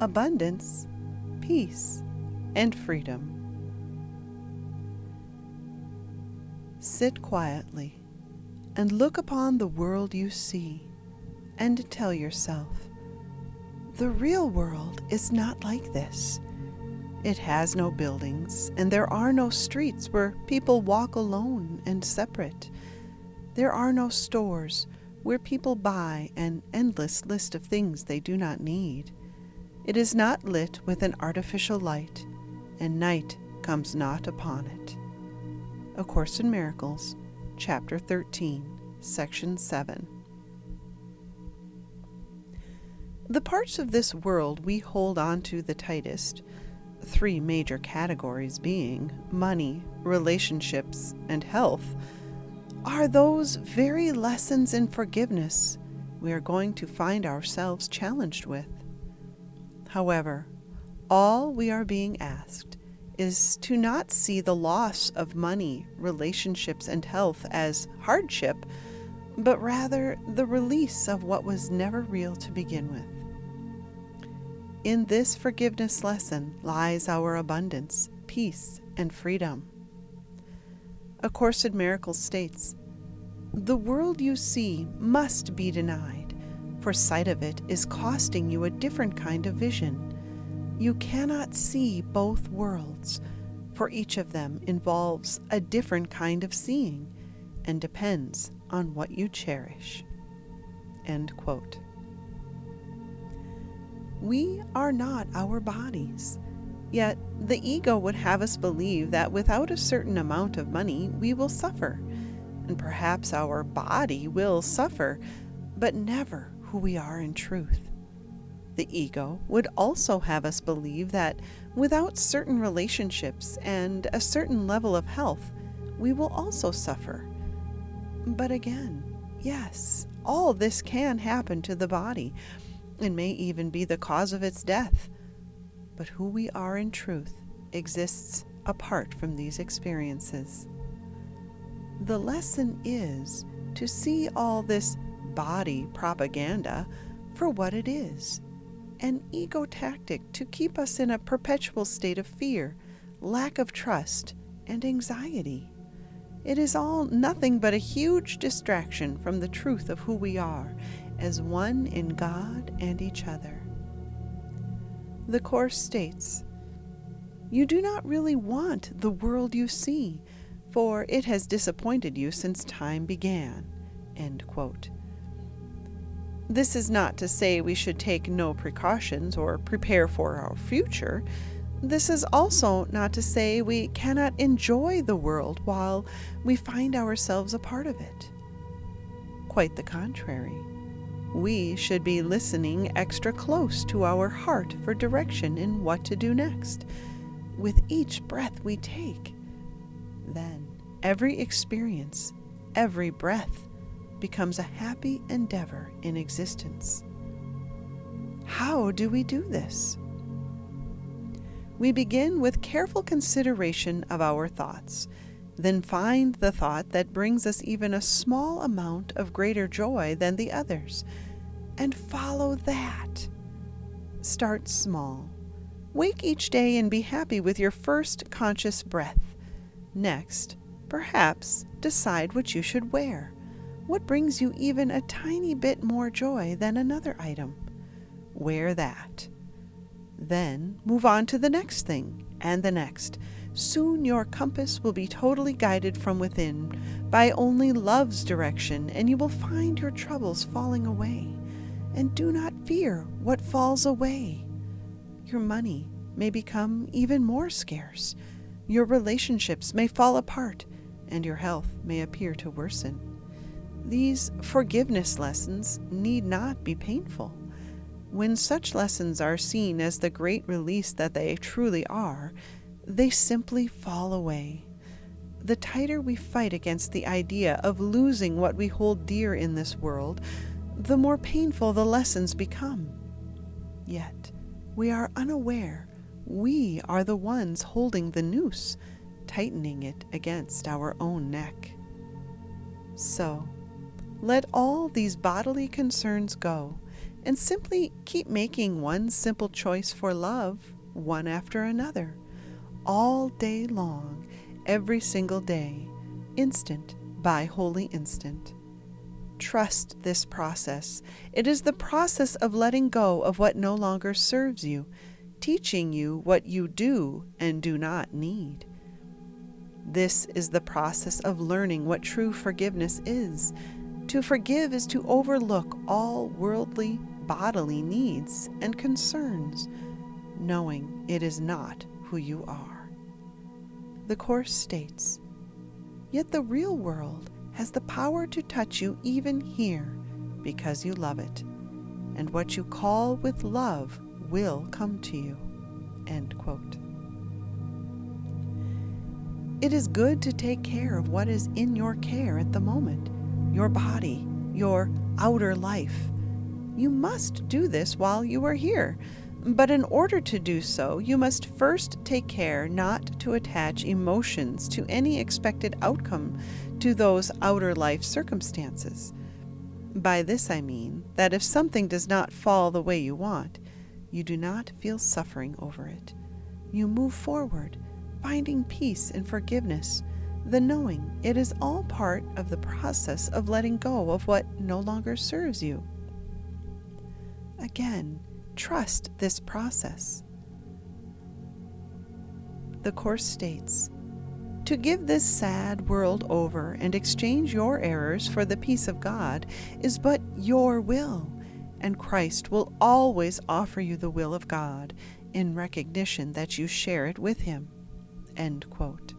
abundance, peace, and freedom. Sit quietly and look upon the world you see, and tell yourself, the real world is not like this. It has no buildings, and there are no streets where people walk alone and separate. There are no stores where people buy an endless list of things they do not need. It is not lit with an artificial light, and night comes not upon it. A Course in Miracles, Chapter 13, Section 7. The parts of this world we hold on to the tightest, three major categories being money, relationships, and health, are those very lessons in forgiveness we are going to find ourselves challenged with. However, all we are being asked is to not see the loss of money, relationships, and health as hardship, but rather the release of what was never real to begin with. In this forgiveness lesson lies our abundance, peace, and freedom. A Course in Miracles states, "The world you see must be denied, for sight of it is costing you a different kind of vision. You cannot see both worlds, for each of them involves a different kind of seeing and depends on what you cherish." End quote. We are not our bodies, yet the ego would have us believe that without a certain amount of money we will suffer, and perhaps our body will suffer, but never who we are in truth. The ego would also have us believe that without certain relationships and a certain level of health, we will also suffer. But again, yes, all this can happen to the body, and may even be the cause of its death. But who we are in truth exists apart from these experiences. The lesson is to see all this body propaganda for what it is, an ego tactic to keep us in a perpetual state of fear, lack of trust, and anxiety. It is all nothing but a huge distraction from the truth of who we are as one in God and each other. The Course states, "You do not really want the world you see, for it has disappointed you since time began." End quote. This is not to say we should take no precautions or prepare for our future. This is also not to say we cannot enjoy the world while we find ourselves a part of it. Quite the contrary. We should be listening extra close to our heart for direction in what to do next, with each breath we take. Then every experience, every breath, becomes a happy endeavor in existence. How do we do this? We begin with careful consideration of our thoughts, then find the thought that brings us even a small amount of greater joy than the others, and follow that. Start small. Wake each day and be happy with your first conscious breath. Next, perhaps decide what you should wear. What brings you even a tiny bit more joy than another item? Wear that. Then move on to the next thing and the next. Soon your compass will be totally guided from within by only love's direction, and you will find your troubles falling away. And do not fear what falls away. Your money may become even more scarce. Your relationships may fall apart, and your health may appear to worsen. These forgiveness lessons need not be painful. When such lessons are seen as the great release that they truly are, they simply fall away. The tighter we fight against the idea of losing what we hold dear in this world, the more painful the lessons become. Yet, we are unaware we are the ones holding the noose, tightening it against our own neck. So, let all these bodily concerns go, and simply keep making one simple choice for love, one after another, all day long, every single day, instant by holy instant. Trust this process. It is the process of letting go of what no longer serves you, teaching you what you do and do not need. This is the process of learning what true forgiveness is. To forgive is to overlook all worldly, bodily needs and concerns, knowing it is not who you are. The Course states, "Yet the real world has the power to touch you even here because you love it, and what you call with love will come to you." End quote. It is good to take care of what is in your care at the moment, your body, your outer life. You must do this while you are here, but in order to do so, you must first take care not to attach emotions to any expected outcome to those outer life circumstances. By this I mean that if something does not fall the way you want, you do not feel suffering over it. You move forward, finding peace and forgiveness, the knowing it is all part of the process of letting go of what no longer serves you. Again, trust this process. The Course states, "To give this sad world over and exchange your errors for the peace of God is but your will, and Christ will always offer you the will of God in recognition that you share it with Him." End quote.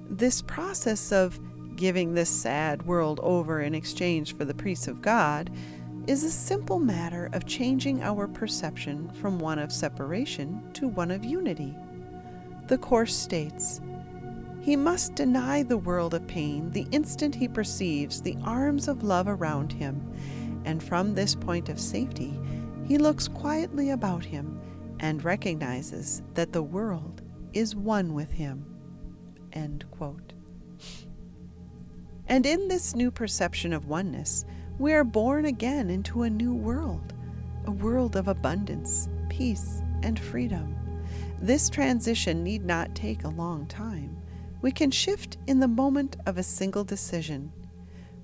This process of giving this sad world over in exchange for the peace of God is a simple matter of changing our perception from one of separation to one of unity. The Course states, "He must deny the world of pain the instant he perceives the arms of love around him, and from this point of safety he looks quietly about him and recognizes that the world is one with him." End quote. And in this new perception of oneness, we are born again into a new world, a world of abundance, peace, and freedom. This transition need not take a long time. We can shift in the moment of a single decision.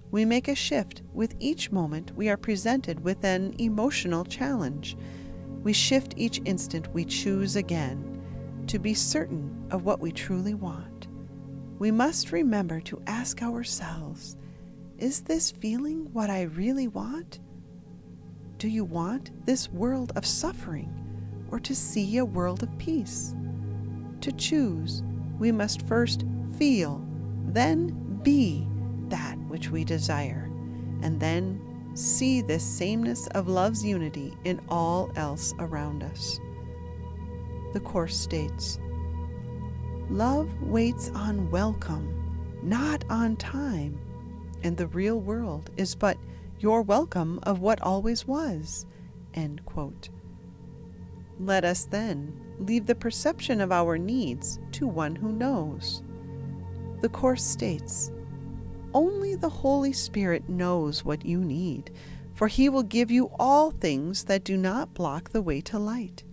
We make a shift with each moment we are presented with an emotional challenge. We shift each instant we choose again to be certain of what we truly want. We must remember to ask ourselves, is this feeling what I really want? Do you want this world of suffering or to see a world of peace? To choose, we must first feel, then be that which we desire, and then see this sameness of love's unity in all else around us. The Course states, "Love waits on welcome, not on time, and the real world is but your welcome of what always was." End quote. Let us then leave the perception of our needs to one who knows. The Course states, "Only the Holy Spirit knows what you need, for He will give you all things that do not block the way to light.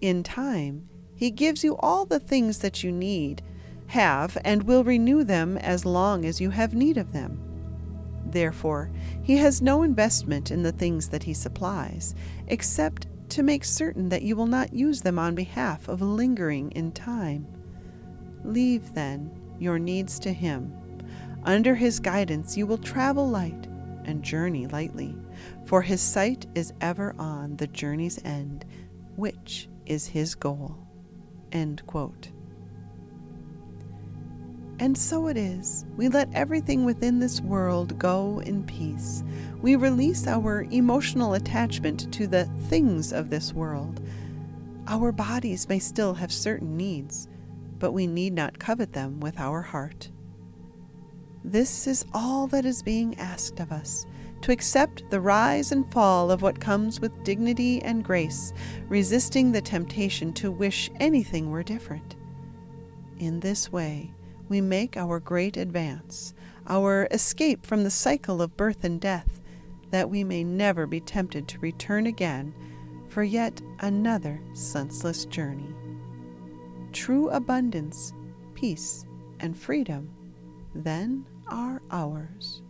In time, He gives you all the things that you have, and will renew them as long as you have need of them. Therefore, He has no investment in the things that He supplies, except to make certain that you will not use them on behalf of lingering in time. Leave, then, your needs to Him. Under His guidance you will travel light and journey lightly, for His sight is ever on the journey's end, which is His goal." End quote. And so it is. We let everything within this world go in peace. We release our emotional attachment to the things of this world. Our bodies may still have certain needs, but we need not covet them with our heart. This is all that is being asked of us, to accept the rise and fall of what comes with dignity and grace, resisting the temptation to wish anything were different. In this way, we make our great advance, our escape from the cycle of birth and death, that we may never be tempted to return again for yet another senseless journey. True abundance, peace, and freedom then are ours.